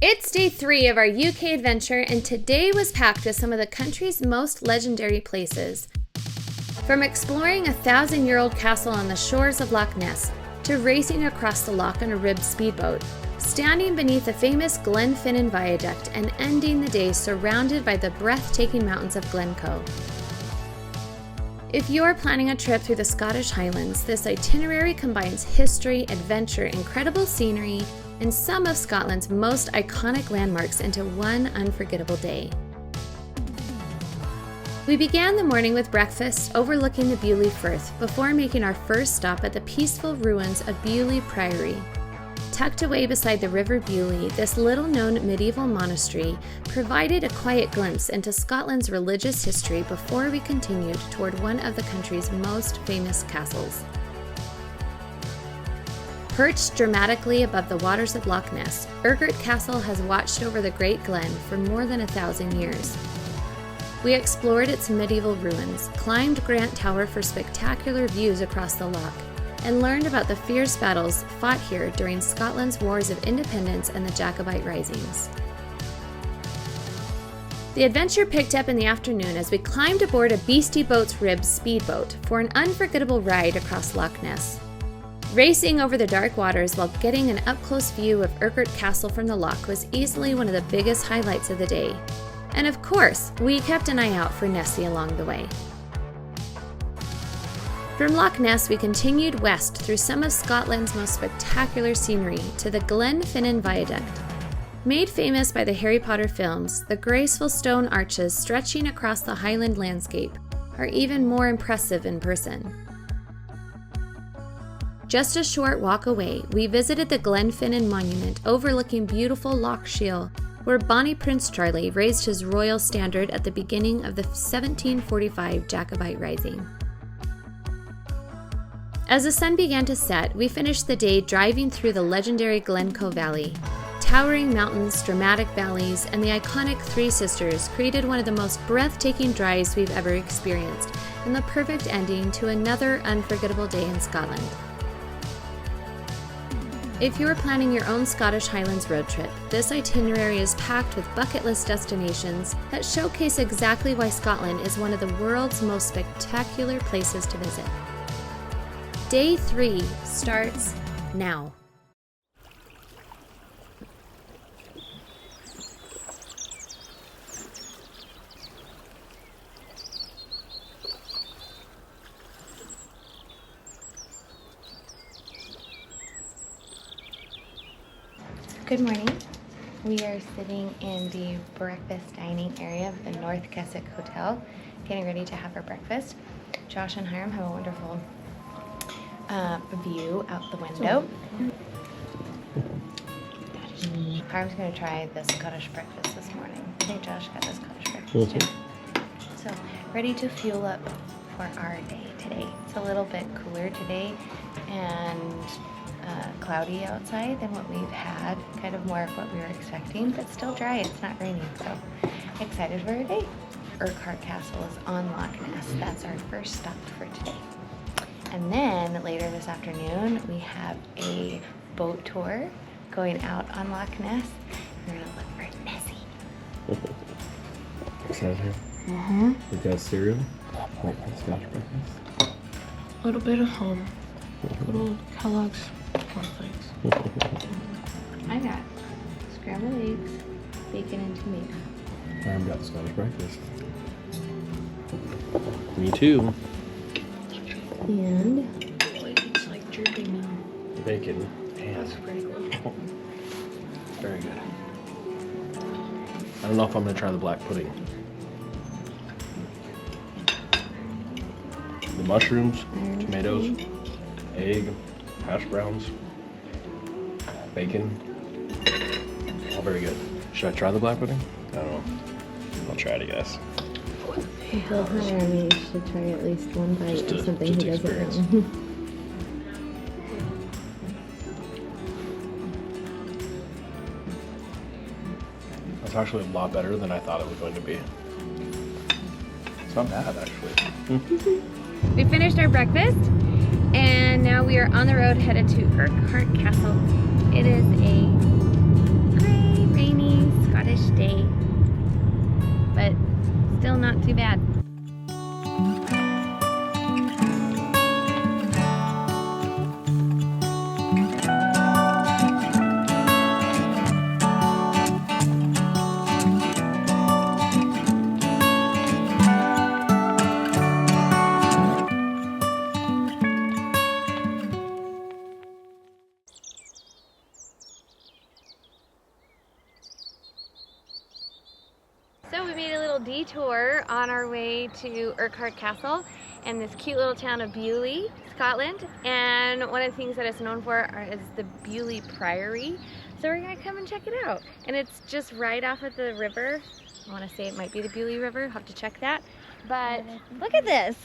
It's day 3 of our UK adventure, and today was packed with some of the country's most legendary places. From exploring a 1,000-year-old castle on the shores of Loch Ness, to racing across the loch on a ribbed speedboat, standing beneath the famous Glenfinnan Viaduct, and ending the day surrounded by the breathtaking mountains of Glencoe. If you're planning a trip through the Scottish Highlands, this itinerary combines history, adventure, incredible scenery, and some of Scotland's most iconic landmarks into one unforgettable day. We began the morning with breakfast overlooking the Beauly Firth before making our first stop at the peaceful ruins of Beauly Priory. Tucked away beside the River Beauly, this little-known medieval monastery provided a quiet glimpse into Scotland's religious history before we continued toward one of the country's most famous castles. Perched dramatically above the waters of Loch Ness, Urquhart Castle has watched over the Great Glen for more than 1,000 years. We explored its medieval ruins, climbed Grant Tower for spectacular views across the loch, and learned about the fierce battles fought here during Scotland's Wars of Independence and the Jacobite Risings. The adventure picked up in the afternoon as we climbed aboard a Beastie boat's ribbed speedboat for an unforgettable ride across Loch Ness. Racing over the dark waters while getting an up-close view of Urquhart Castle from the loch was easily one of the biggest highlights of the day. And of course, we kept an eye out for Nessie along the way. From Loch Ness, we continued west through some of Scotland's most spectacular scenery to the Glenfinnan Viaduct. Made famous by the Harry Potter films, the graceful stone arches stretching across the Highland landscape are even more impressive in person. Just a short walk away, we visited the Glenfinnan Monument overlooking beautiful Loch Shiel, where Bonnie Prince Charlie raised his royal standard at the beginning of the 1745 Jacobite Rising. As the sun began to set, we finished the day driving through the legendary Glencoe Valley. Towering mountains, dramatic valleys, and the iconic Three Sisters created one of the most breathtaking drives we've ever experienced, and the perfect ending to another unforgettable day in Scotland. If you're planning your own Scottish Highlands road trip, this itinerary is packed with bucket list destinations that showcase exactly why Scotland is one of the world's most spectacular places to visit. Day 3 starts now. Good morning. We are sitting in the breakfast dining area of the North Kessock Hotel, getting ready to have our breakfast. Josh and Hiram have a wonderful view out the window. Hiram's going to try the Scottish breakfast this morning. I think Josh got the Scottish breakfast too. So, ready to fuel up for our day today. It's a little bit cooler today and cloudy outside than what we've had, kind of more of what we were expecting, but still dry. It's not raining, so excited for our day. Urquhart Castle is on Loch Ness. That's our first stop for today. And then later this afternoon, we have a boat tour going out on Loch Ness. We're gonna look for Nessie. Excited here? Mm-hmm. We got cereal. Scotch breakfast. A little bit of home. Little Kellogg's cornflakes. I got scrambled eggs, bacon, and tomato. I haven't got the Scottish breakfast. Me too. And It's like dripping now. Bacon. That's pretty cool. Very good. I don't know if I'm going to try the black pudding. The mushrooms, tomatoes, egg, hash browns, bacon. All very good. Should I try the black pudding? I don't know. I'll try it, I guess. I told Hiram he should try at least one bite of something he doesn't know. That's actually a lot better than I thought it was going to be. It's not bad, actually. We finished our breakfast, and now we are on the road headed to Urquhart Castle. It is a gray, rainy not too bad. So we made a little detour on our way to Urquhart Castle and this cute little town of Beauly, Scotland. And one of the things that it's known for is the Beauly Priory. So we're gonna come and check it out. And it's just right off of the river. I wanna say it might be the Beauly River, I'll have to check that. But look at this,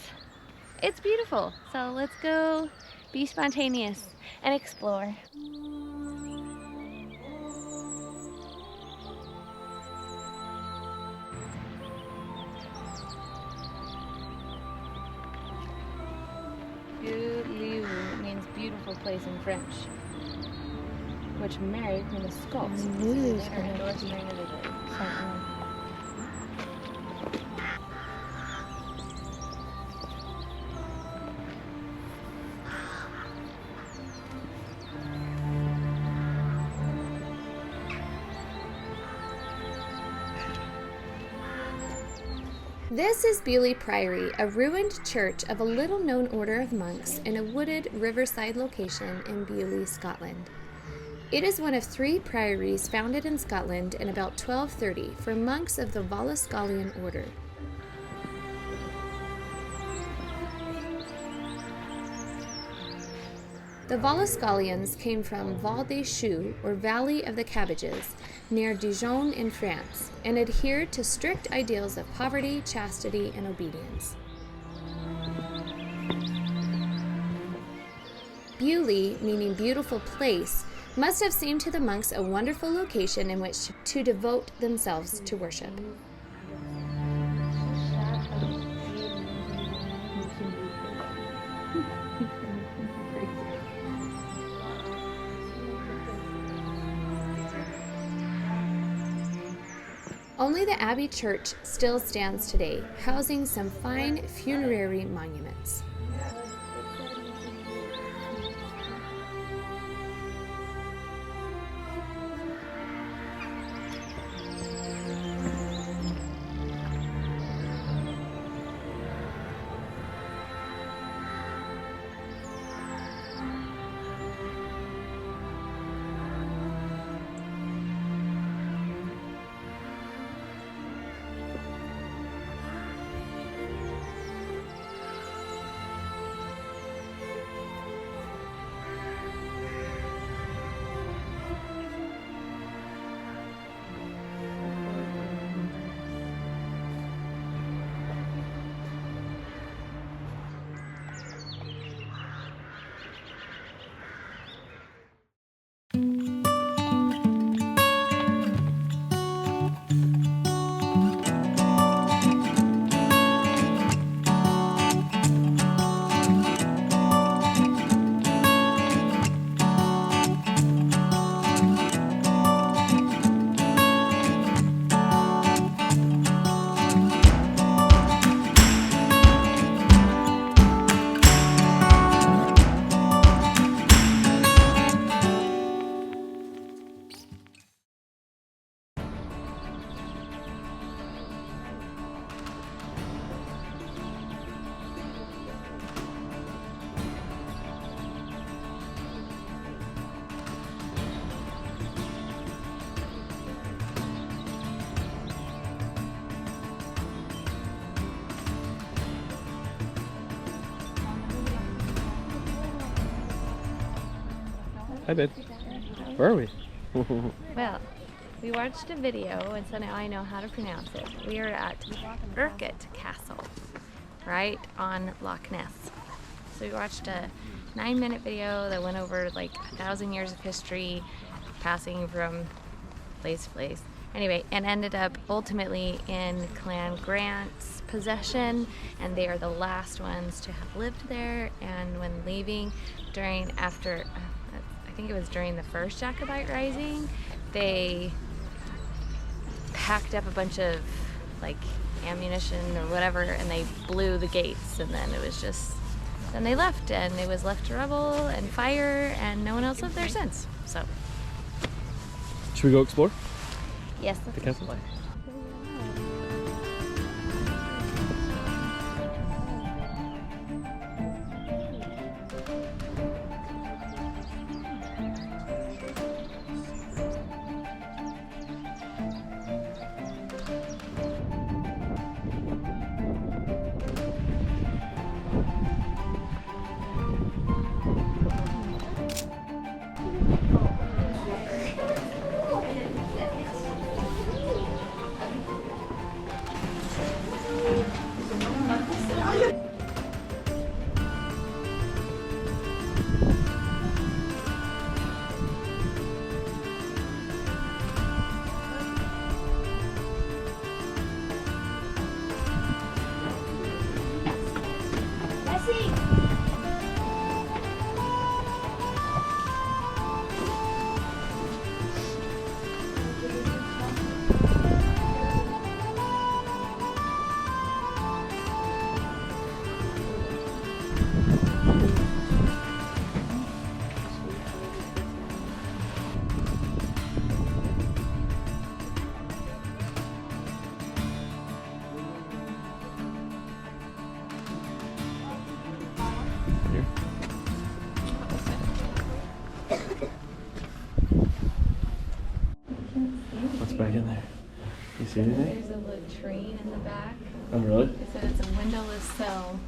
it's beautiful. So let's go be spontaneous and explore. Beauly means beautiful place in French, which Mary, Queen of Scots, knew her endorsement of Italy. This is Beauly Priory, a ruined church of a little-known order of monks in a wooded riverside location in Beauly, Scotland. It is one of 3 priories founded in Scotland in about 1230 for monks of the Vallascalian order. The Vallascalians came from Val des Choux, or Valley of the Cabbages, near Dijon in France, and adhered to strict ideals of poverty, chastity, and obedience. Beauly, meaning beautiful place, must have seemed to the monks a wonderful location in which to devote themselves to worship. Only the Abbey Church still stands today, housing some fine funerary monuments. Hi, babe. Where are we? Well, we watched a video, and so now I know how to pronounce it. We are at Urquhart Castle, right on Loch Ness. So we watched a 9-minute video that went over like 1,000 years of history, passing from place to place. Anyway, and ended up ultimately in Clan Grant's possession, and they are the last ones to have lived there. And when leaving I think it was during the first Jacobite Rising, they packed up a bunch of like ammunition or whatever, and they blew the gates, and then it was just, then they left, and it was left to rubble and fire, and no one else lived there since. So Should we go explore yes, the let's castle? What's back in there? You see anything? There's a latrine in the back. Oh, really? They said it's a windowless cell.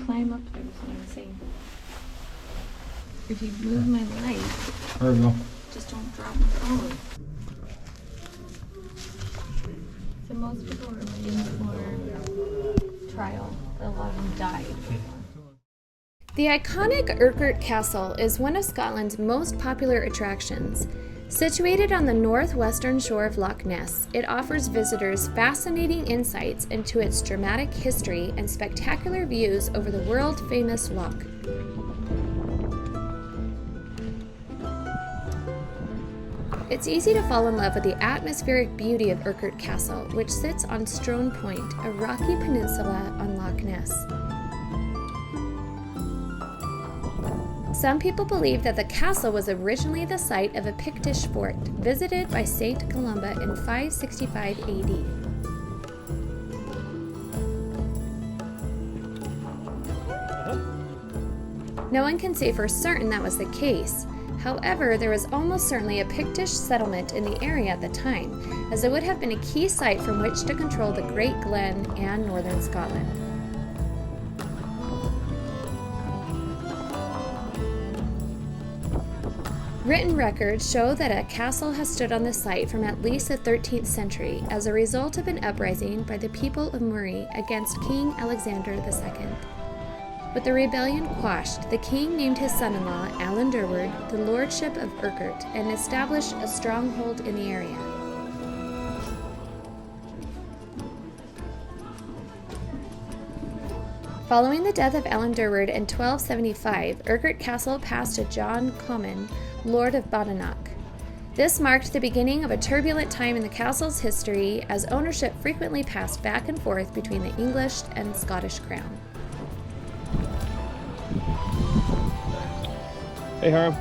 Climb up there so you can see. If you move my light, There we go. just don't drop my phone. So most people were waiting for trial, but a lot of them died. The iconic Urquhart Castle is one of Scotland's most popular attractions. Situated on the northwestern shore of Loch Ness, it offers visitors fascinating insights into its dramatic history and spectacular views over the world-famous loch. It's easy to fall in love with the atmospheric beauty of Urquhart Castle, which sits on Strone Point, a rocky peninsula on Loch Ness. Some people believe that the castle was originally the site of a Pictish fort visited by Saint Columba in 565 AD. No one can say for certain that was the case. However, there was almost certainly a Pictish settlement in the area at the time, as it would have been a key site from which to control the Great Glen and northern Scotland. Written records show that a castle has stood on the site from at least the 13th century as a result of an uprising by the people of Moray against King Alexander II. With the rebellion quashed, the king named his son-in-law, Alan Durward, the lordship of Urquhart and established a stronghold in the area. Following the death of Alan Durward in 1275, Urquhart Castle passed to John Comyn, Lord of Badenoch. This marked the beginning of a turbulent time in the castle's history, as ownership frequently passed back and forth between the English and Scottish crown. Hey, Harm.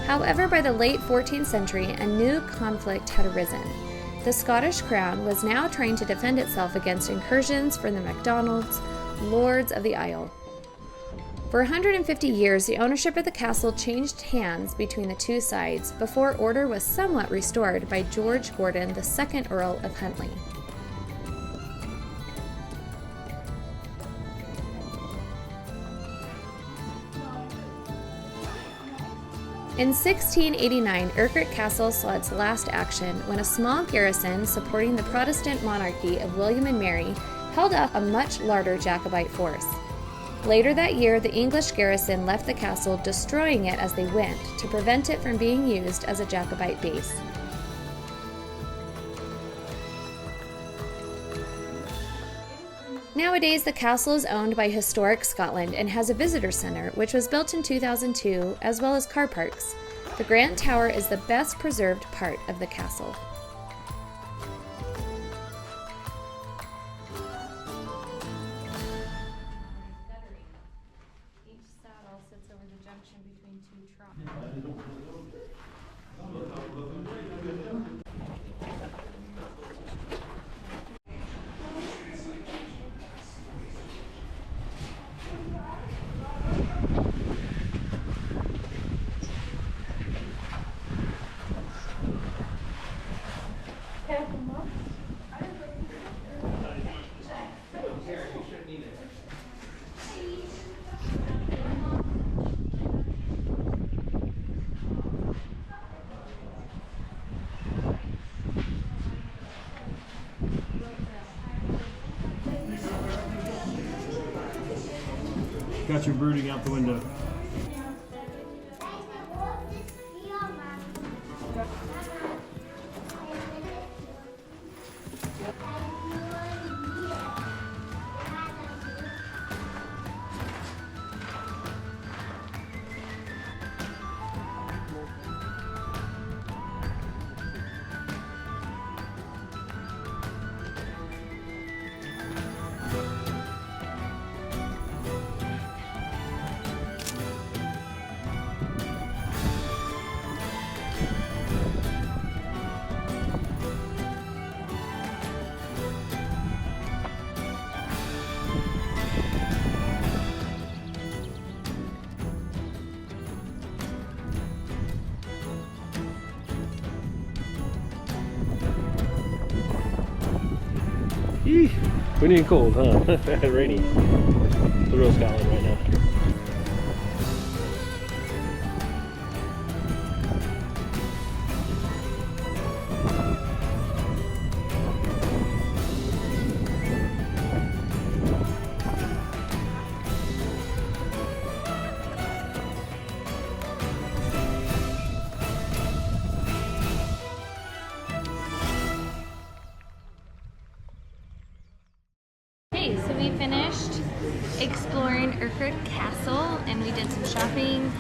However, by the late 14th century, a new conflict had arisen. The Scottish crown was now trying to defend itself against incursions from the MacDonalds, lords of the Isle. For 150 years, the ownership of the castle changed hands between the two sides before order was somewhat restored by George Gordon, the second Earl of Huntly. In 1689, Urquhart Castle saw its last action when a small garrison supporting the Protestant monarchy of William and Mary held up a much larger Jacobite force. Later that year, the English garrison left the castle, destroying it as they went to prevent it from being used as a Jacobite base. Nowadays, the castle is owned by Historic Scotland and has a visitor centre, which was built in 2002, as well as car parks. The Grand Tower is the best preserved part of the castle. Each saddle sits over the junction between two troughs. Got your brooding out the window. Eeh, windy and cold, huh? Rainy. The real Scotland right now. Okay, so we finished exploring Urquhart Castle and we did some shopping,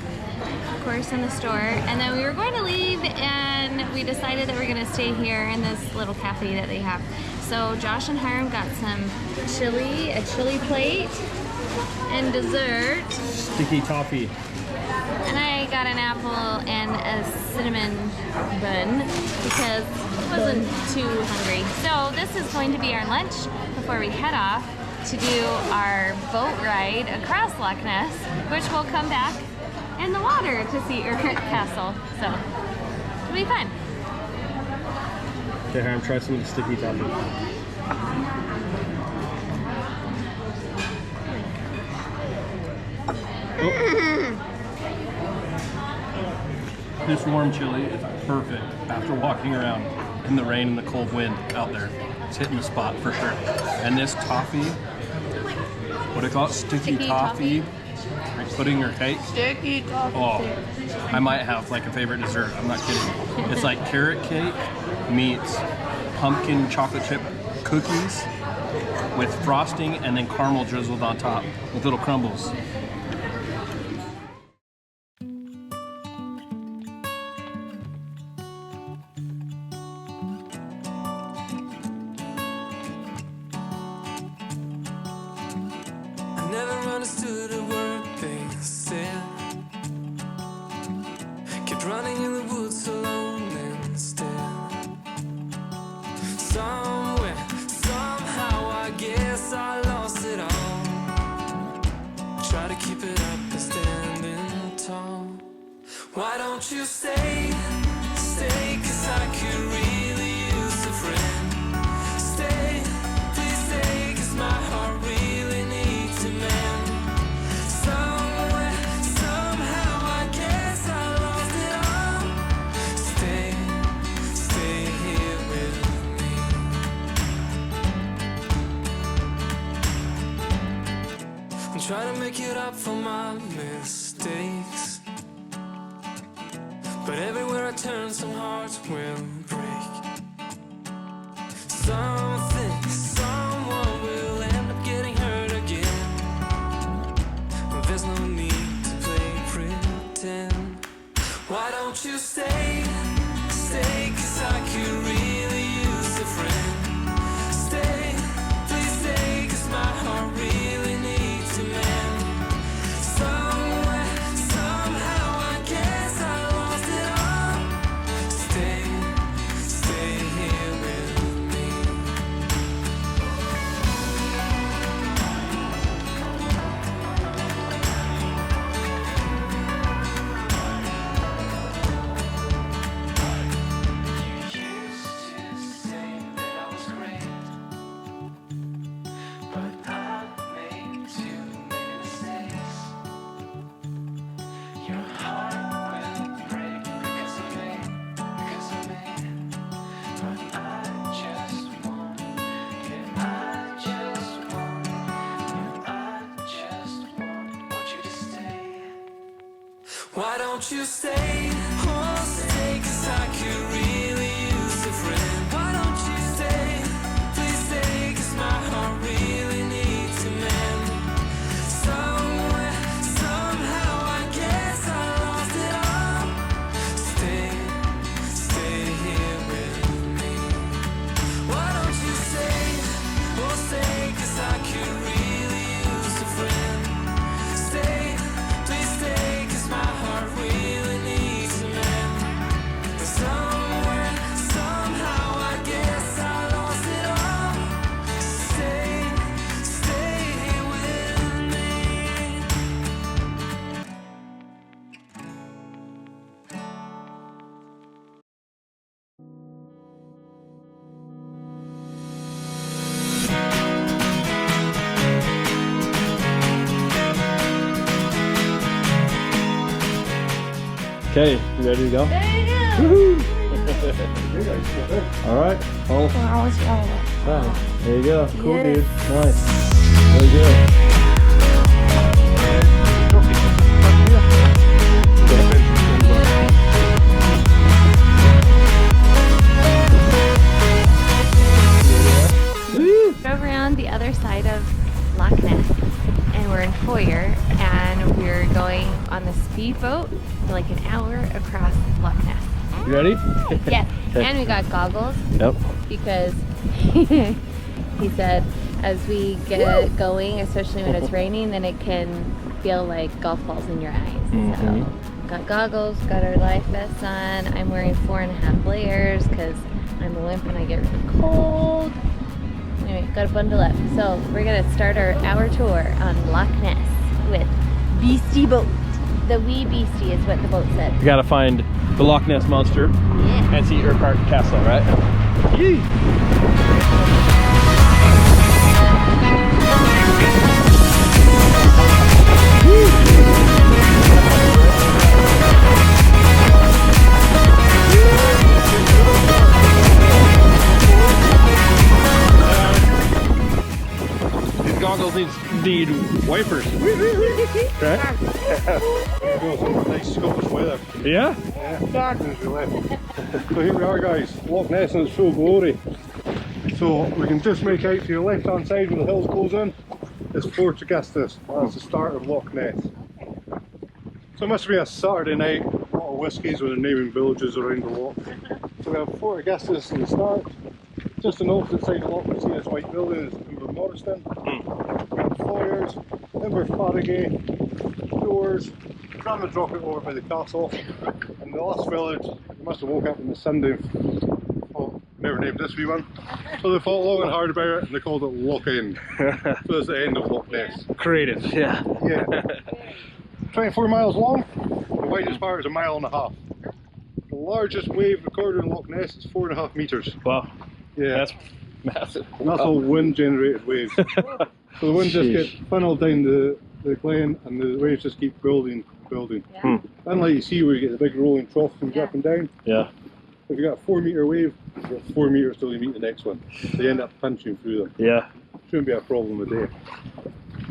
of course, in the store. And then we were going to leave and we decided that we're going to stay here in this little cafe that they have. So Josh and Hiram got some chili, a chili plate, and dessert. Sticky toffee. And I got an apple and a cinnamon bun because I wasn't too hungry. So this is going to be our lunch before we head off to do our boat ride across Loch Ness, which will come back in the water to see Urquhart Castle. So it'll be fun. Okay, Hiram, try some of the sticky toffee. This warm chili is perfect after walking around in the rain and the cold wind out there. It's hitting the spot for sure. And this toffee, what do you call it? Sticky toffee. Like pudding or cake. Sticky toffee. Oh, I might have like a favorite dessert. I'm not kidding. It's like carrot cake meets pumpkin chocolate chip cookies with frosting and then caramel drizzled on top with little crumbles. Never understood a word they said. Kept running in the woods alone instead. Somewhere, somehow, I guess I lost it all. Try to keep it up and standing tall. Why don't you stay, stay, 'cause I could really use a friend. Stay, please stay, 'cause my heart really needs a man. Somewhere, somehow, I guess I lost it all. Stay, stay here with me. I'm trying to make it up for my mistakes, but everywhere I turn, some hearts will break. Something, someone will end up getting hurt again. There's no need to play pretend. Why don't don't you stay, stay, 'cause I could really use a friend. Stay, please stay, 'cause my heart really needs a man. Somewhere, somehow, I guess I lost it all. Stay, stay here with me. Why don't you stay? Oh, stay, 'cause I could really use a friend. Why don't you stay? Please stay, 'cause my heart really needs a man. Somewhere, somehow, I guess I lost it all. Stay, stay here with me. Why don't you stay? Oh, stay, 'cause I could really use a friend. Stay, please stay, 'cause my heart really needs a man. Somewhere, somehow, I guess I lost it all. Stay, stay with me. Okay, you ready to go? All right. Oh, there you go. Cool, dude. Nice. Very good. Drove around the other side of Loch Ness and we're in Foyers and we're going on the speedboat for like an hour across Loch Ness. You ready? Yes, and we got goggles Yep. because he said as we get going, especially when it's raining, then it can feel like golf balls in your eyes. So got goggles, got our life vests on. I'm wearing 4.5 layers because I'm a wimp and I get really cold. Anyway, gotta bundle up. So we're gonna start our hour tour on Loch Ness with Beastie boat. The wee Beastie is what the boat said. We gotta find the Loch Ness monster Yeah. and see Urquhart Castle, right? Yee. These goggles need wipers. Right? Nice Scottish weather. Yeah? So here we are, guys, Loch Ness in its full glory. So we can just make out to your left hand side where the hills close in is Fort Augustus. That's the start of Loch Ness. So it must be a Saturday night, a lot of whiskies with the naming villages around the loch. So we have Fort Augustus in the start. Just on the opposite side of the loch we see this white building is Inverardran. We have Foyers, Inverardran, doors, tram and drop it over by the castle. And the last village, we must have woke up on the Sunday. Well, never named this wee one. So they thought long and hard about it and they called it Loch End. So it's the end of Loch Ness. Creative, yeah. Yeah. 24 miles long, the widest part is 1.5 miles. The largest wave recorded in Loch Ness is 4.5 meters. Wow. Yeah. That's massive. And that's all wind generated waves. So the wind just gets funneled down the glen and the waves just keep building. Yeah. Unlike you see where you get the big rolling trough comes up and down. Yeah. If you got a 4 meter wave, you've got 4 meters till you meet the next one. So you end up punching through them. Yeah. Shouldn't be a problem a day.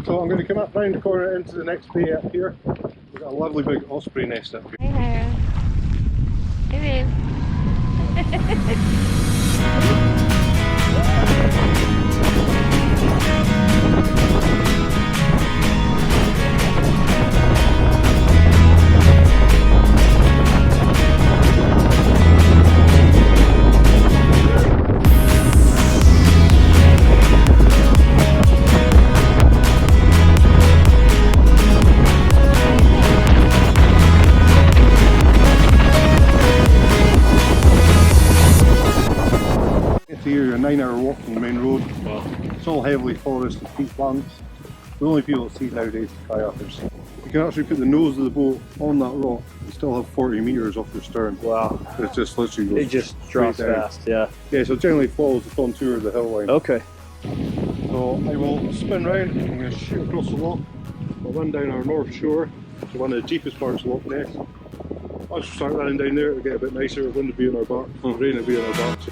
So I'm going to come up round the corner into the next bay up here. We've got a lovely big osprey nest up here. Hey, Myra. Hey, babe. off from the main road. It's all heavily forested peatlands. The only people that see it nowadays are kayakers. You can actually put the nose of the boat on that rock and still have 40 metres off your stern. Wow. It just literally goes It just straight drops down. fast, yeah. Yeah, so it generally follows the contour of the hill line. Okay. So I will spin round, I'm going to shoot across the loch. I'll run down our north shore to one of the deepest parts of Loch Ness. I'll just start running down there to get a bit nicer, wind will be on our back, rain will be on our backs.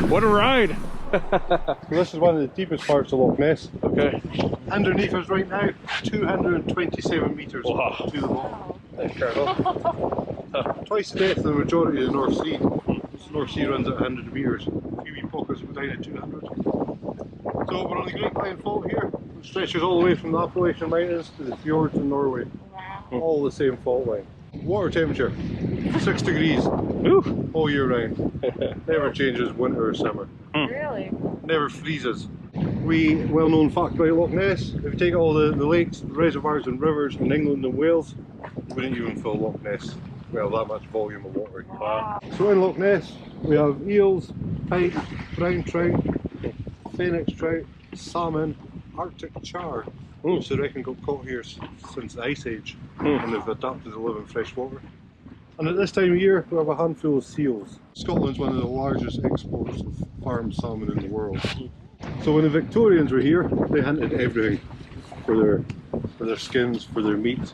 What a ride! So this is one of the deepest parts of Loch Ness. Okay. Underneath us right now, 227 metres Wow. to the bottom. Incredible. Twice the depth of the majority of the North Sea. The North Sea runs at 100 metres. A few wee pockets go down at 200. So we're on the Great Pine Fault here, which stretches all the way from the Appalachian Mountains to the fjords in Norway. All the same fault line. Water temperature, 6 degrees. Woo. All year round. Never changes winter or summer. Really? Never freezes. Well-known fact about Loch Ness, if you take all the lakes, reservoirs and rivers in England and Wales, you wouldn't even fill Loch Ness. We have that much volume of water. Wow. So in Loch Ness, we have eels, pike, brown trout, phoenix trout, salmon, Arctic char, which they reckon got caught here since the Ice Age, and they've adapted to live in fresh water. And at this time of year, we have a handful of seals. Scotland's one of the largest exporters of farmed salmon in the world. So when the Victorians were here, they hunted everything for their skins, for their meat.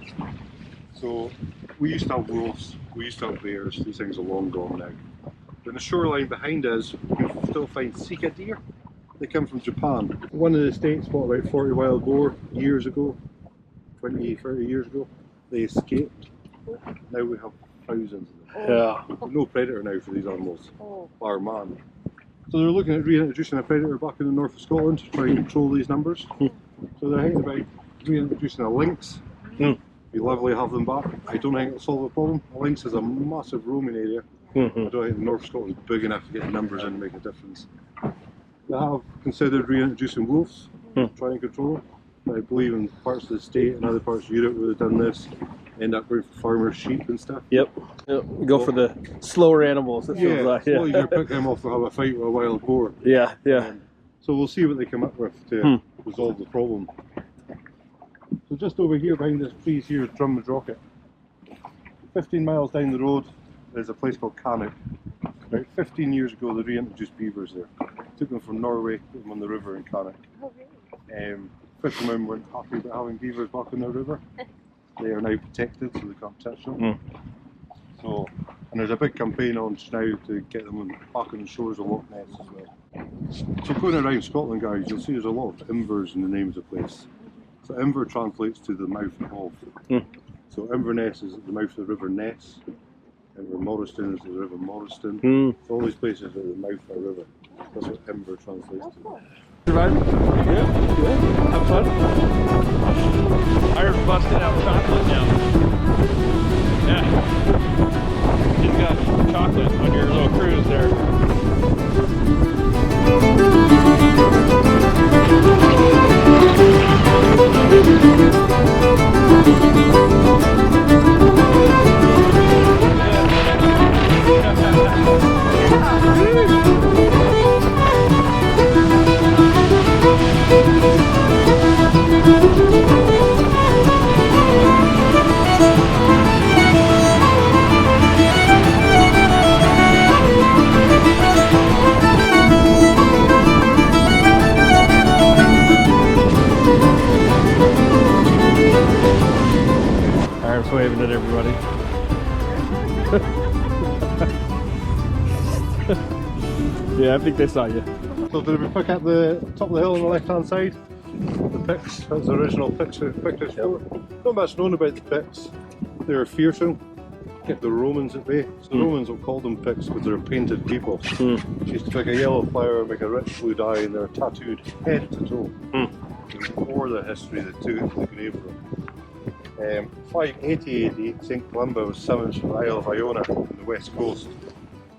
So we used to have wolves, we used to have bears, these things are long gone now. But the shoreline behind us, you can still find sika deer. They come from Japan. One of the states bought about 40 wild boar years ago, 20, 30 years ago. They escaped. Now we have thousands of them. Yeah. No predator now for these animals, bar man. So they're looking at reintroducing a predator back in the north of Scotland to try and control these numbers. So they're thinking about reintroducing a lynx. It'd be lovely to have them back. I don't think it'll solve the problem. A lynx is a massive roaming area. I don't think the North Scotland's big enough to get the numbers in to make a difference. They have considered reintroducing wolves, trying to control them. But I believe in parts of the state and other parts of Europe where they've done this, end up going for farmers' sheep and stuff. Yep. We go for the slower animals, it feels like. Well, you can pick them off to have a fight with a wild boar. Yeah, yeah. So we'll see what they come up with to resolve the problem. So just over here behind this trees here is Drummond Rocket. 15 miles down the road there's a place called Kessock. About 15 years ago they reintroduced beavers there. Took them from Norway, put them on the river in Kessock. Oh, really? Fishermen weren't happy about having beavers back in the river. They are now protected, so they can't touch them. So, and there's a big campaign on now to get them back on the shores of Loch Ness as well. So going around Scotland, guys, you'll see there's a lot of Invers in the names of the place. So Inver translates to the mouth of. So Inverness is at the mouth of the River Ness. Invermoriston is the River Moriston. All these places are the mouth of a river. That's what Inver translates to. Survive? Yeah. Have fun? Iron's busting out chocolate now. Yeah. You've got chocolate on your little cruise there. Iron's waving at everybody. Yeah, I think they saw you. So did we pick up the top of the hill on the left hand side? The Picts, that's the original Pictish fort. Not much known about the Picts. They were fearsome, kept the Romans at bay. So the Romans will call them Picts because they're painted people. They used to pick a yellow flower, make a rich blue dye, and they're tattooed head to toe. Before the history they took it to the grave room. 580 AD, St Columba was summoned from the Isle of Iona on the west coast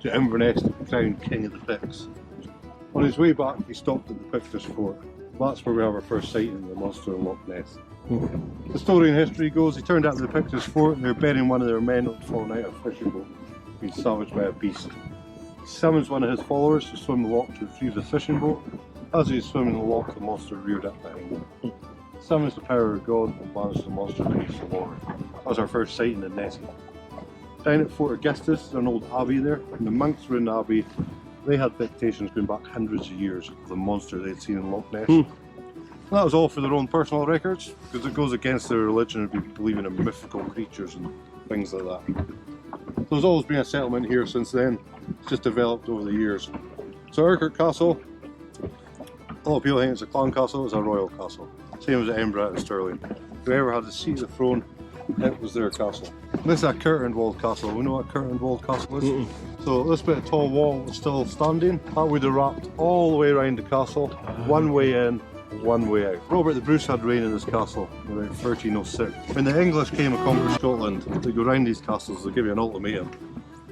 to Inverness to be crowned king of the Picts. On his way back, he stopped at the Pictish fort. That's where we have our first sighting of the monster in Loch Ness. The story in history goes he turned up to the Pictish fort and they were burying one of their men who had fallen out of a fishing boat, being savaged by a beast. He summons one of his followers to swim the loch to retrieve the fishing boat. As he was swimming the loch, the monster reared up behind him. Summons the power of God and banishes the monster beneath the water. That was our first sighting in Nessie. Down at Fort Augustus, there's an old abbey there, and the monks were in the abbey. They had dictations going back hundreds of years of the monster they'd seen in Loch Ness. And that was all for their own personal records, because it goes against their religion of believing in mythical creatures and things like that. So there's always been a settlement here since then. It's just developed over the years. So Urquhart Castle, a lot of people think it's a clan castle, it's a royal castle. Same as at Edinburgh and Stirling. Whoever had the seat of the throne, it was their castle. This is a curtained walled castle. We know what a curtained walled castle is? So this bit of tall wall is still standing. That would have wrapped all the way around the castle, one way in, one way out. Robert the Bruce had reign in this castle around 1306. When the English came and conquered Scotland, they go round these castles, they give you an ultimatum.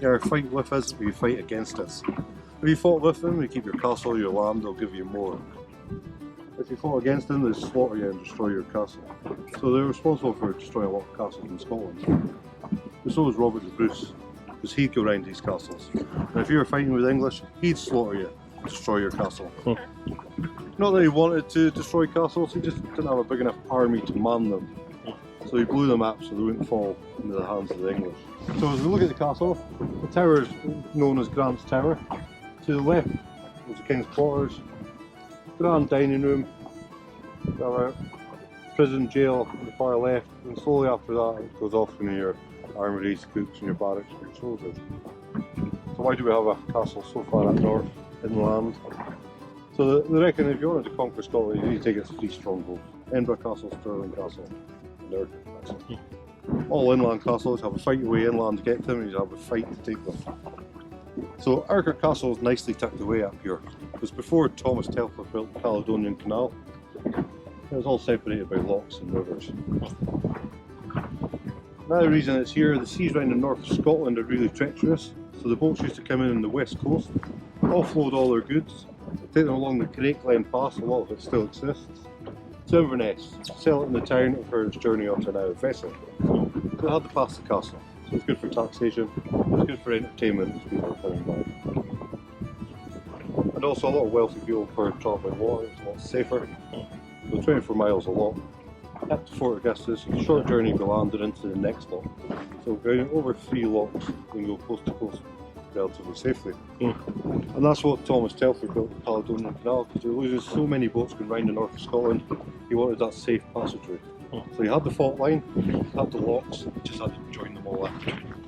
You either fight with us or you fight against us. If you fought with them, you keep your castle, your land, they'll give you more. If you fought against them, they slaughter you and destroy your castle. So they're responsible for destroying a lot of castles in Scotland. But so was Robert the Bruce, because he'd go round these castles. And if you were fighting with English, he'd slaughter you and destroy your castle. Not that he wanted to destroy castles, he just didn't have a big enough army to man them. So he blew them up so they wouldn't fall into the hands of the English. So as we look at the castle, the tower is known as Grant's Tower. To the left was the King's Quarters, grand dining room, a prison, jail on the far left, and slowly after that it goes off into your armories, cooks, and your barracks for your soldiers. So why do we have a castle so far up north, inland? So they reckon if you wanted to conquer Scotland, you need to take its three strongholds: Edinburgh Castle, Stirling Castle, and Urquhart Castle. All inland castles have a fight your way inland to get to them, and you have a fight to take them. So Urquhart Castle is nicely tucked away up here. It was before Thomas Telford built the Caledonian Canal. It was all separated by lochs and rivers. Another reason it's here, the seas around the north of Scotland are really treacherous. So the boats used to come in on the west coast, offload all their goods, take them along the Great Glen Pass, a lot of it still exists, to Inverness, sell it in the town for its journey onto an Irish vessel. So it had to pass the castle. So it's good for taxation, it's good for entertainment as people are coming by. And also a lot of wealthy people for travelling water, it's a lot safer. So 24 miles a loch. Up to Fort Augustus, a short journey to land and into the next loch. So going over 3 lochs, we can go coast to coast relatively safely. And that's what Thomas Telford built the Caledonian Canal, because there were losing so many boats going round the north of Scotland, he wanted that safe passageway. So he had the fault line, he had the lochs, he just had to join them all up,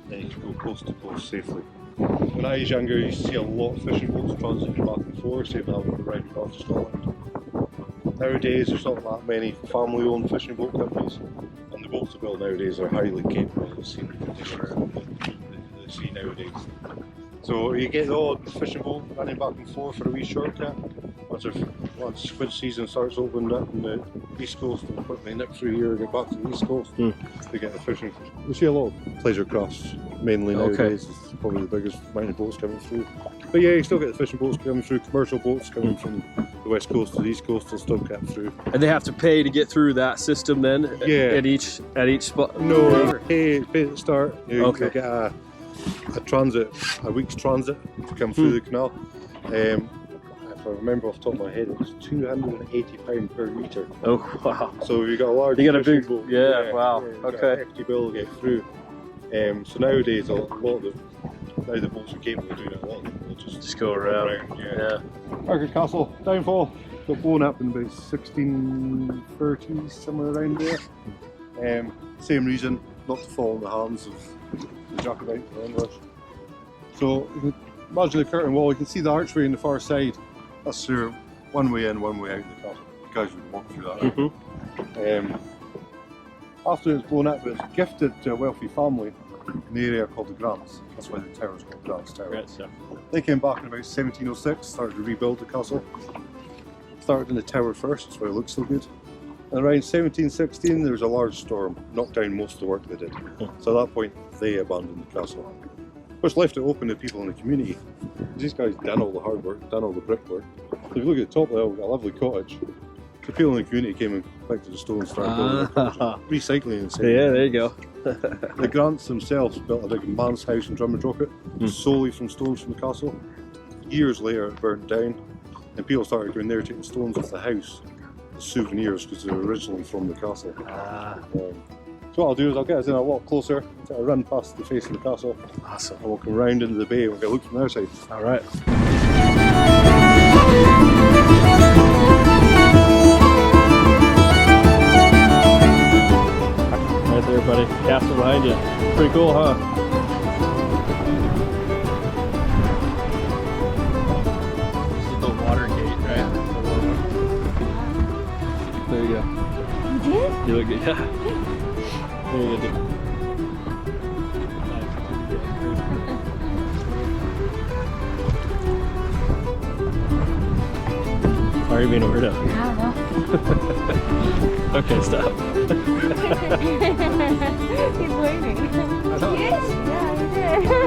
then he could go coast to coast safely. When I was younger, you used to see a lot of fishing boats transiting back and forth, saving having to ride north of Scotland. Nowadays, there's not that many family-owned fishing boat companies, and the boats they build nowadays are highly capable of scenic conditions. The to see nowadays. So you get the odd fishing boat running back and forth for a wee shortcut. Once squid season starts opening up on the east coast, and quickly nip through here and get back to the east coast to get the fishing. You see a lot of pleasure crafts mainly nowadays. It's probably the biggest amount of boats coming through. But yeah, you still get the fishing boats coming through, commercial boats coming from the west coast to the east coast, will still get through. And they have to pay to get through that system then? Yeah. At each spot? No, pay at the start. You Okay. get a week's transit to come through the canal. If I remember off the top of my head, it was £280 per metre. Oh, wow. So you got a large You got a fishing big boat. yeah, wow, you got okay. a hefty bill to get through. So nowadays, a lot of the boats are capable of doing it along. They'll just go around. Yeah. Urquhart Castle, downfall, got blown up in about 1630, somewhere around there. Same reason, not to fall in the hands of the Jacobite or English. So you can imagine the curtain wall, you can see the archway on the far side. That's one way in, one way out of the castle. You guys would walk through that. After it was blown up, it was gifted to a wealthy family in the area called the Grants. That's why the tower's called Grants Tower. Right, so. They came back in about 1706, started to rebuild the castle. Started in the tower first, that's why it looks so good. And around 1716 there was a large storm, knocked down most of the work they did. So at that point they abandoned the castle, which left it open to people in the community. These guys done all the hard work, done all the brickwork. So if you look at the top of the hill, we've got a lovely cottage. The people in the community came and collected the stone and started building their cottages. Recycling and saying. Yeah, there you go. The Grants themselves built a big man's house in Drummadrocket solely from stones from the castle. Years later it burnt down and people started going there taking stones off the house as souvenirs because they were originally from the castle. So what I'll do is I'll get us in a walk closer, I'll run past the face of the castle. Awesome. And we'll come round into the bay and we'll get a look from the outside. Alright. Right there, buddy. Castle behind you. Pretty cool, huh? This is the water gate, right? There you go. You did? You look good, yeah. There you go. Why are you being a weirdo? I don't know. Okay, stop. He's waving. Yes? Yeah, he did.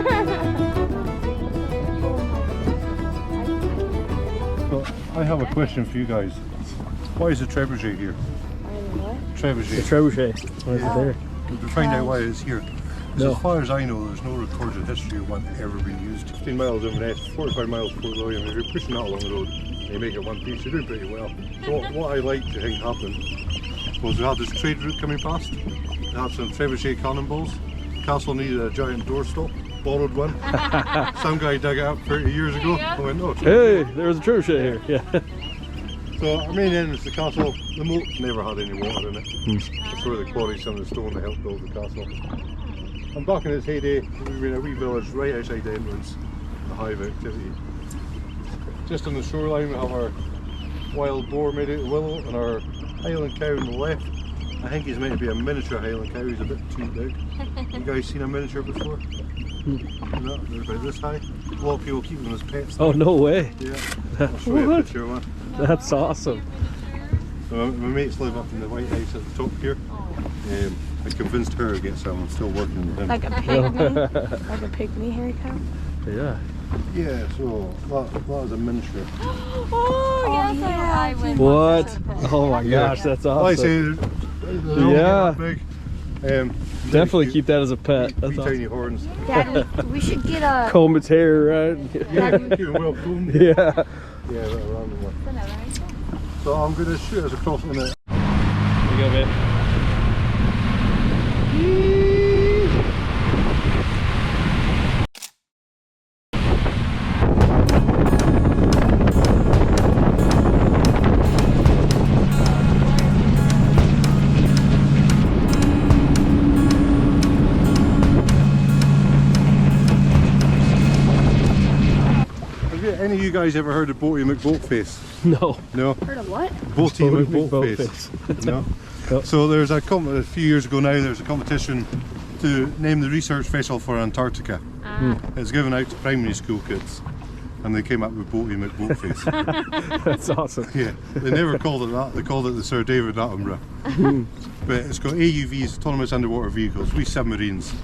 So I have a question for you guys. Why is the trebuchet here? What? Trebuchet. The trebuchet. Why is it there? To find out why it's here. No. As far as I know, there's no recorded history of one ever being used. 15 miles Inverness, 45 miles Port William. If you're pushing that along the road, you make it one piece, you're doing pretty well. What I like to think happened was we had this trade route coming past. They had some trebuchet cannonballs. Castle needed a giant doorstop, borrowed one. Some guy dug it up 30 years ago. I went, no, Hey, there was a trebuchet here. Yeah. So our main entrance to the castle, the moat never had any water in it. That's where they quarried some of the stone to help build the castle. And back in its heyday, we were in a wee village right outside the entrance, a hive activity. Just on the shoreline we have our wild boar made out of willow and our Highland cow on the left. I think he's meant to be a miniature Highland cow, he's a bit too big. You guys seen a miniature before? No, they're about this high. A lot of people keep them as pets. Oh, no way. Yeah, I'll show you a picture of one. That's awesome. So my mates live up in the White House at the top here. I convinced her to get some, I'm still working with him. Like a pygmy? Like a pygmy hairy cow? Yeah. Yeah, so that was a miniature. Oh, yes, yeah. I went. What? Oh my gosh, that's Well, I say, awesome. they're only Yeah. that big. Definitely keep that as a pet. Wee That's tiny awesome. horns. Daddy, we should get a. Comb its hair, right? Yeah, keep well combed. Yeah. Yeah, that random one. So I'm going to shoot us across in it. There you go, babe. Have any of you guys ever heard of Beauty McBoatface? No. No? Heard of what? Beauty Beauty McBoatface. No? No. So there's a few years ago now, there's a competition to name the research vessel for Antarctica. It's given out to primary school kids, and they came up with Beauly McBoatface. That's awesome. Yeah, they never called it that. They called it the Sir David Attenborough. But it's got AUVs, autonomous underwater vehicles, wee submarines.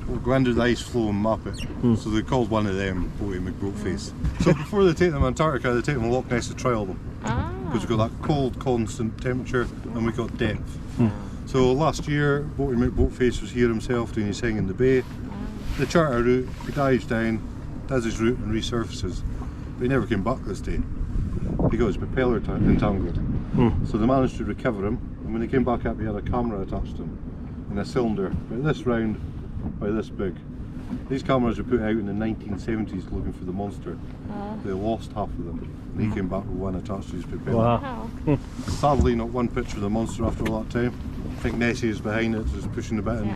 Will go under the ice floe and map it. So they called one of them Beauly McBoatface. So before they take them to Antarctica, they take them to Loch Ness to trial them. Because we've got that cold, constant temperature, and we've got depth. So last year, Beauly McBoatface was here himself doing his thing in the bay. The charter route, he dives down, does his route and resurfaces. But he never came back this day. He got his propeller entangled. So they managed to recover him, and when he came back up he had a camera attached to him in a cylinder about this round by this big. These cameras were put out in the 1970s looking for the monster. They lost half of them, and he came back with one attached to his propeller. Wow. Sadly, not one picture of the monster after all that time. I think Nessie is behind it, just pushing the button.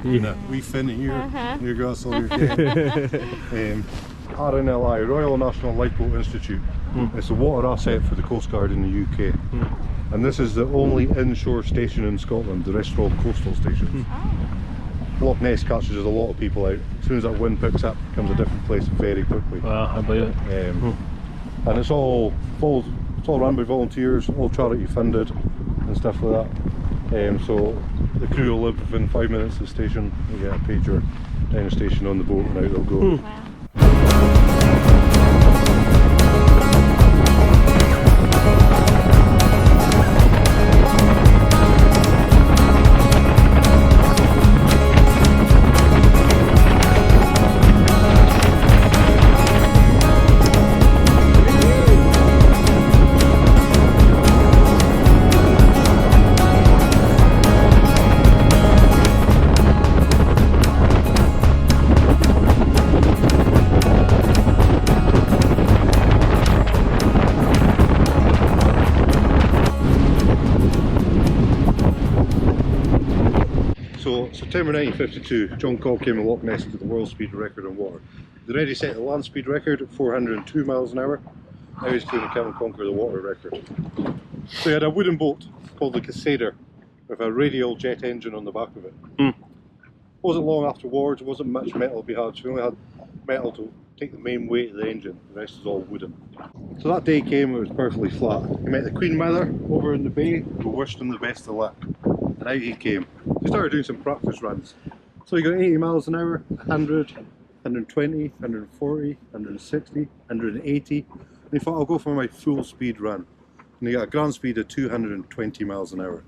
Wee fin here. Here you go, that's all you're getting. RNLI, Royal National Lifeboat Institute. It's a water asset for the Coast Guard in the UK. And this is the only inshore station in Scotland. The rest are all coastal stations. Loch Ness catches a lot of people out. As soon as that wind picks up, it becomes a different place very quickly. Wow, I believe it. And it's all run by volunteers, all charity funded and stuff like that. So the crew will live within 5 minutes of the station. They get a pager down the station on the boat, and out they'll go. Wow. September 1952, John Cobb came to Loch Ness to the world speed record on water. He'd already set the land speed record at 402 miles an hour. Now he's going to come and conquer the water record. So he had a wooden boat called the Café with a radial jet engine on the back of it. Wasn't long afterwards, wasn't much metal to be had, so we only had metal to take the main weight of the engine, the rest is all wooden. So that day came, it was perfectly flat. He met the Queen Mother over in the bay, we wished him the best of luck. And out he came. He started doing some practice runs. So he got 80 miles an hour, 100, 120, 140, 160, 180. And he thought, I'll go for my full speed run. And he got a grand speed of 220 miles an hour.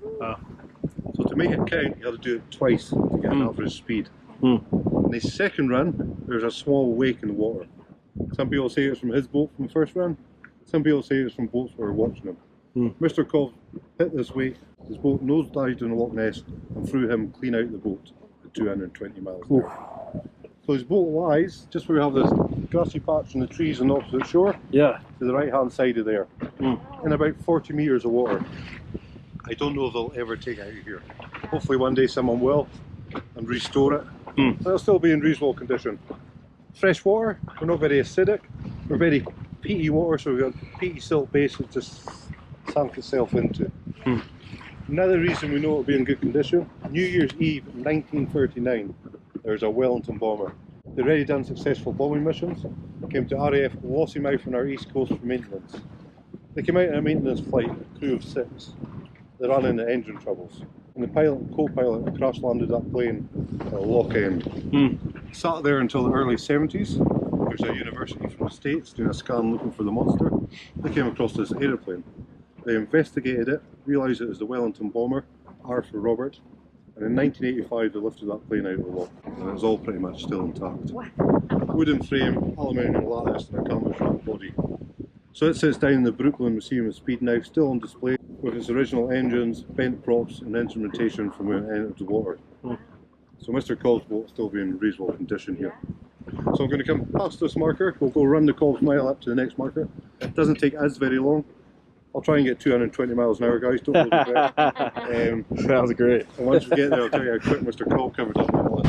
So to make it count, you had to do it twice to get an average speed. In his second run, there's a small wake in the water. Some people say it's from his boat from the first run. Some people say it's from boats who were watching him. Mr. Cobb hit this wake, his boat nosedived in the Loch Ness and threw him clean out the boat at 220 miles an hour. So his boat lies just where we have this grassy patch and the trees on the opposite shore, to the right hand side of there, in about 40 metres of water. I don't know if they'll ever take it out of here. Hopefully one day someone will and restore it. It'll still be in reasonable condition. Fresh water, we're not very acidic, we're very peaty water, so we've got peaty silt base that just sank itself into. Another reason we know it'll be in good condition, New Year's Eve 1939, there's a Wellington bomber. They'd already done successful bombing missions, came to RAF Lossiemouth on our east coast for maintenance. They came out on a maintenance flight, a crew of 6. They ran into engine troubles. And the pilot and co-pilot crash landed that plane at Loch End. Sat there until the early 70s. There's a university from the States doing a scan looking for the monster. They came across this aeroplane. They investigated it, realised it was the Wellington bomber, R for Robert, and in 1985 they lifted that plane out of the loch, and it was all pretty much still intact. Wooden frame, aluminium lattice, and a canvas wrap body. So it sits down in the Brooklyn Museum of Speed now, still on display, with its original engines, bent props, and instrumentation from when it entered the water. So Mr. Cobb's boat will still be in reasonable condition here. So I'm going to come past this marker, we'll go run the Cobb's mile up to the next marker. It doesn't take us very long. I'll try and get 220 miles an hour, guys, don't hold your breath. That was great. And once we get there, I'll tell you how quick Mr. Cobb covered up that one.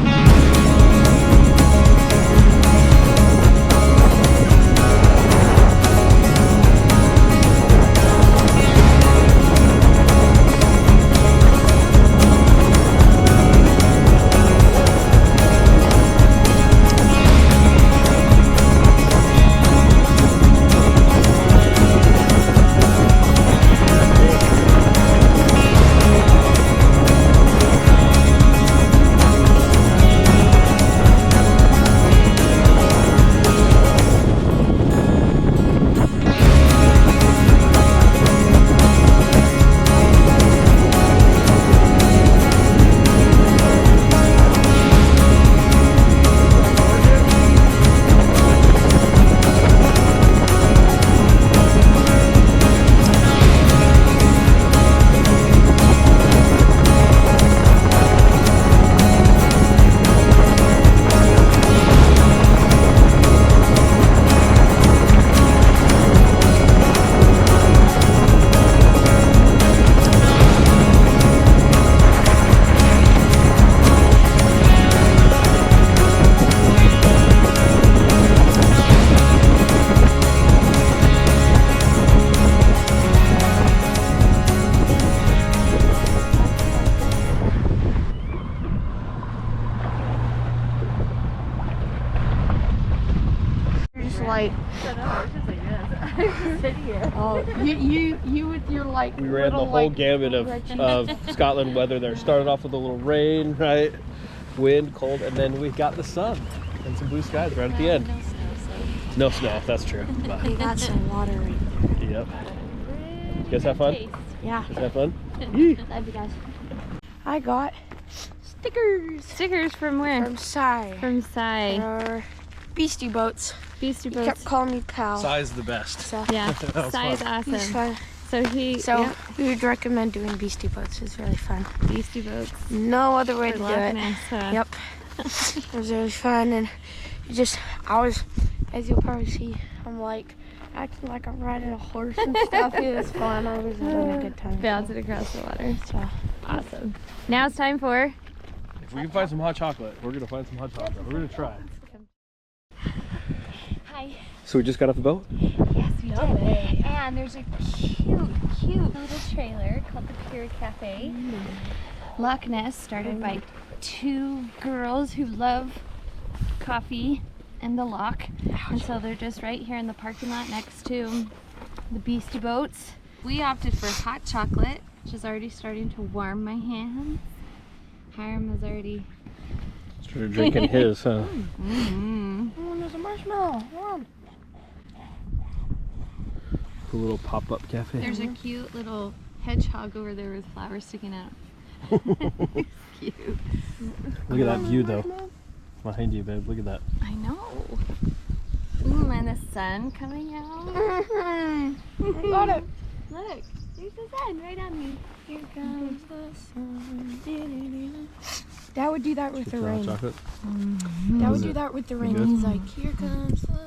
Oh, you with your like. We ran the little, whole like, gamut of Scotland weather there. Started off with a little rain, right? Wind, cold, and then we got the sun and some blue skies right at the end. No snow, that's true. But, We got some water right there. yep. You guys have fun? Yeah. You guys have fun? Love you guys. I got stickers Stickers from where? from Sai. From Sai. Our Beastie Boats. Beastie He Boats. kept calling me pal. Sai's the best. So, Yeah, was Sai is fun. he's awesome. fun. So he, So yeah, we would recommend doing Beastie Boats. It's really fun. Beastie Boats. No other way to do Loch it. Ness, huh? Yep. It was really fun, and I was, as you'll probably see, I'm like acting like I'm riding a horse and stuff. It was fun. I was having a good time. Bouncing across the water. So, Awesome. Now it's time for If we can find some hot chocolate, we're gonna find some hot chocolate. We're gonna try. hi. So we just got off the boat? Yes, we did. And there's a cute little trailer called the Pier Café. Loch Ness, started by two girls who love coffee and the loch. And so they're just right here in the parking lot next to the Beastie Boats. We opted for hot chocolate, which is already starting to warm my hands. Hiram is already... Started drinking his, huh? oh, there's a marshmallow. Mom. A little pop-up cafe. There's a cute little hedgehog over there with flowers sticking out. Cute. Look at that view though. Behind you, babe. Look at that. I know. Ooh, and the sun coming out. Got it. Look, there's the sun right on me. Here comes the sun. Dad would do that with the Get some hot rain. chocolate. Dad would Is do it that with the rain. good? He's like, here comes the rain.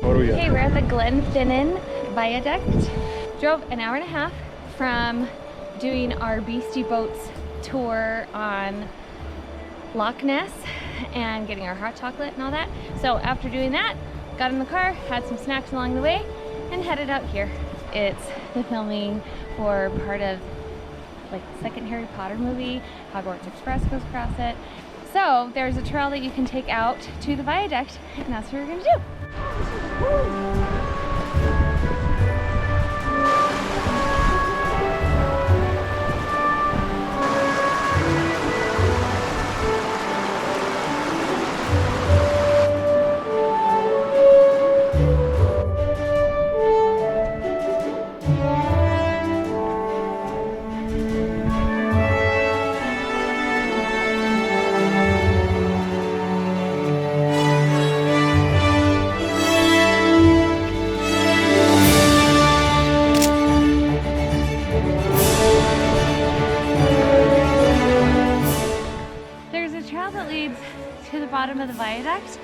What do we got? Okay, we're at the Glenfinnan Viaduct. Drove an hour and a half from doing our Beastie Boats tour on Loch Ness and getting our hot chocolate and all that. So after doing that, got in the car, had some snacks along the way, and headed out here. It's the filming for part of like the second Harry Potter movie. Hogwarts Express goes across it. So there's a trail that you can take out to the viaduct, and that's what we're gonna do. To the bottom of the viaduct,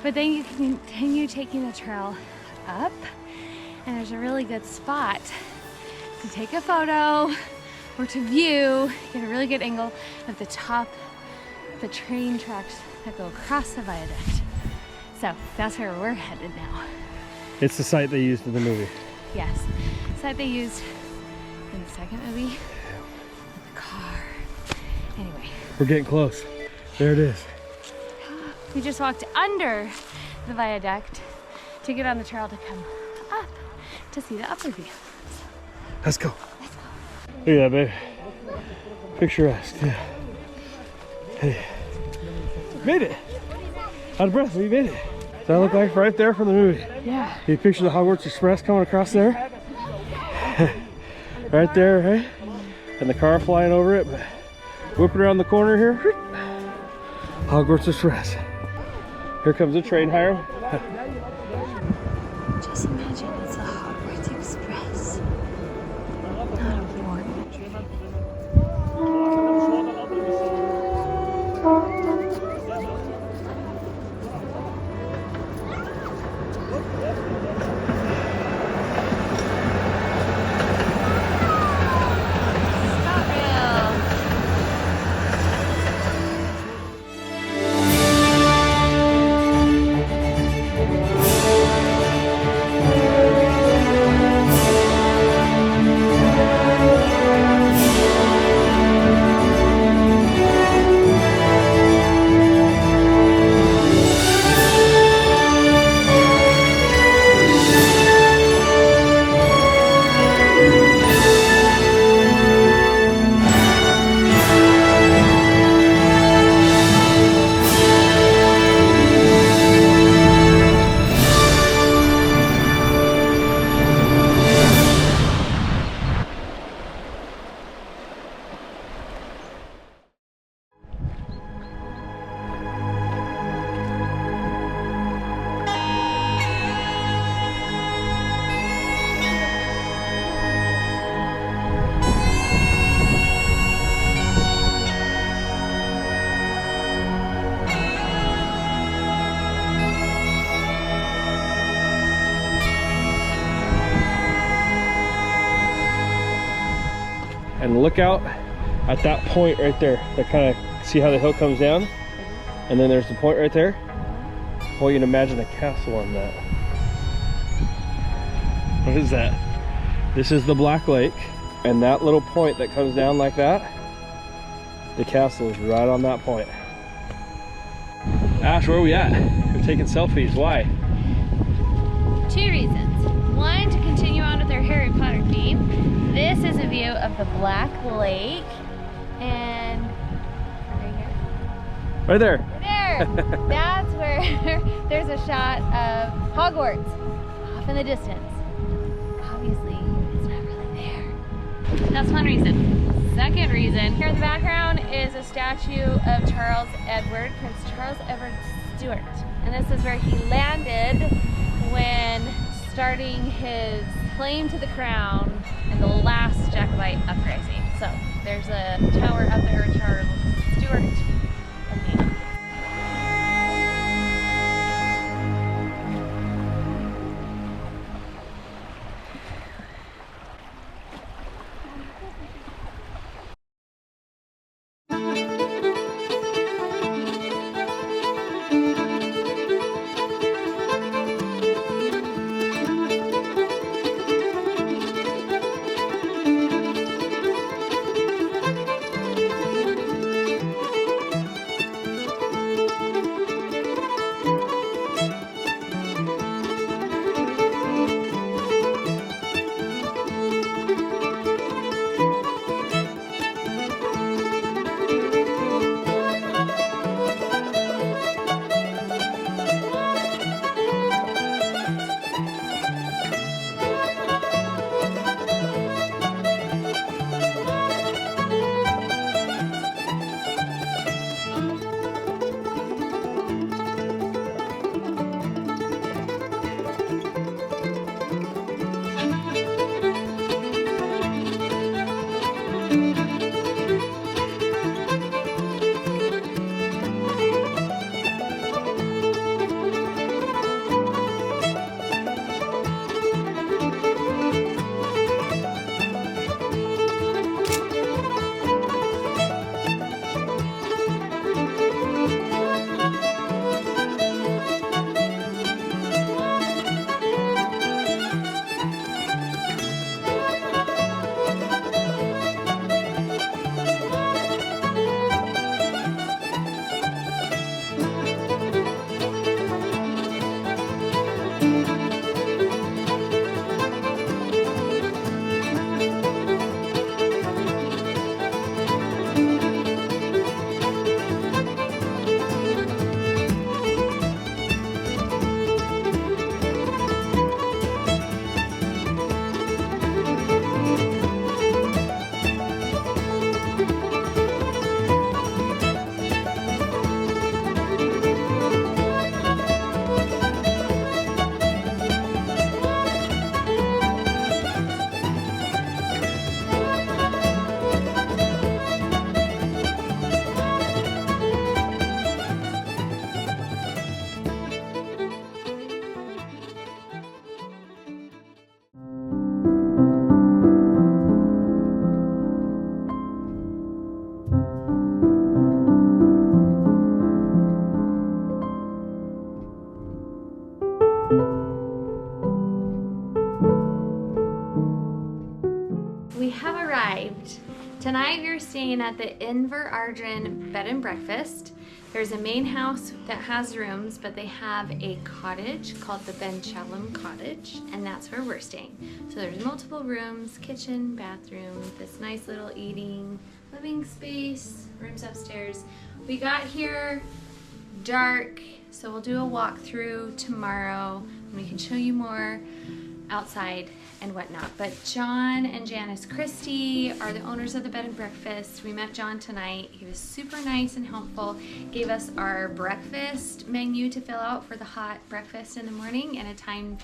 but then you can continue taking the trail up, and there's a really good spot to take a photo or to view, get a really good angle of the top of the train tracks that go across the viaduct. So that's where we're headed now. It's the site they used in the movie. Yes, site they used in the second movie. The car. Anyway. We're getting close. There it is. We just walked under the viaduct to get on the trail to come up to see the upper view. Let's go. Look at that, babe. Picturesque, yeah. Hey. Made it. Out of breath, we made it. Does that look like right there from the movie? Yeah. You picture the Hogwarts Express coming across there? Right there, right? And the car flying over it, but whipping around the corner here. Hogwarts Express. Here comes the train, Hiram. Just imagine it's a Hogwarts Express, not a board train. And look out at that point right there. That kind of, see how the hill comes down? And then there's the point right there. I want you to imagine a castle on that. What is that? This is the Black Lake. And that little point that comes down like that, the castle is right on that point. Ash, where are we at? We're taking selfies. Why? 2 reasons. One, to continue on with our Harry Potter theme. This is a view of the Black Lake, and right here. Right there. There. That's where there's a shot of Hogwarts off in the distance. Obviously, it's not really there. That's one reason. Second reason, here in the background is a statue of Charles Edward, Prince Charles Edward Stuart. And this is where he landed when starting his claim to the crown in the last Jacobite uprising. So there's a tower up there, Charles Stuart. staying at the Inverardran bed and breakfast. There's a main house that has rooms, but they have a cottage called the Benchalum Cottage, and that's where we're staying. So there's multiple rooms, kitchen, bathroom, this nice little eating, living space, rooms upstairs. We got here dark, so we'll do a walkthrough tomorrow and we can show you more outside and whatnot. But John and Janice Christie are the owners of the bed and breakfast. We met John tonight. He was super nice and helpful. Gave us our breakfast menu to fill out for the hot breakfast in the morning and a time.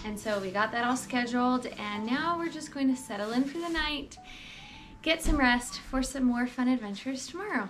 And so we got that all scheduled, and now we're just going to settle in for the night, get some rest for some more fun adventures tomorrow.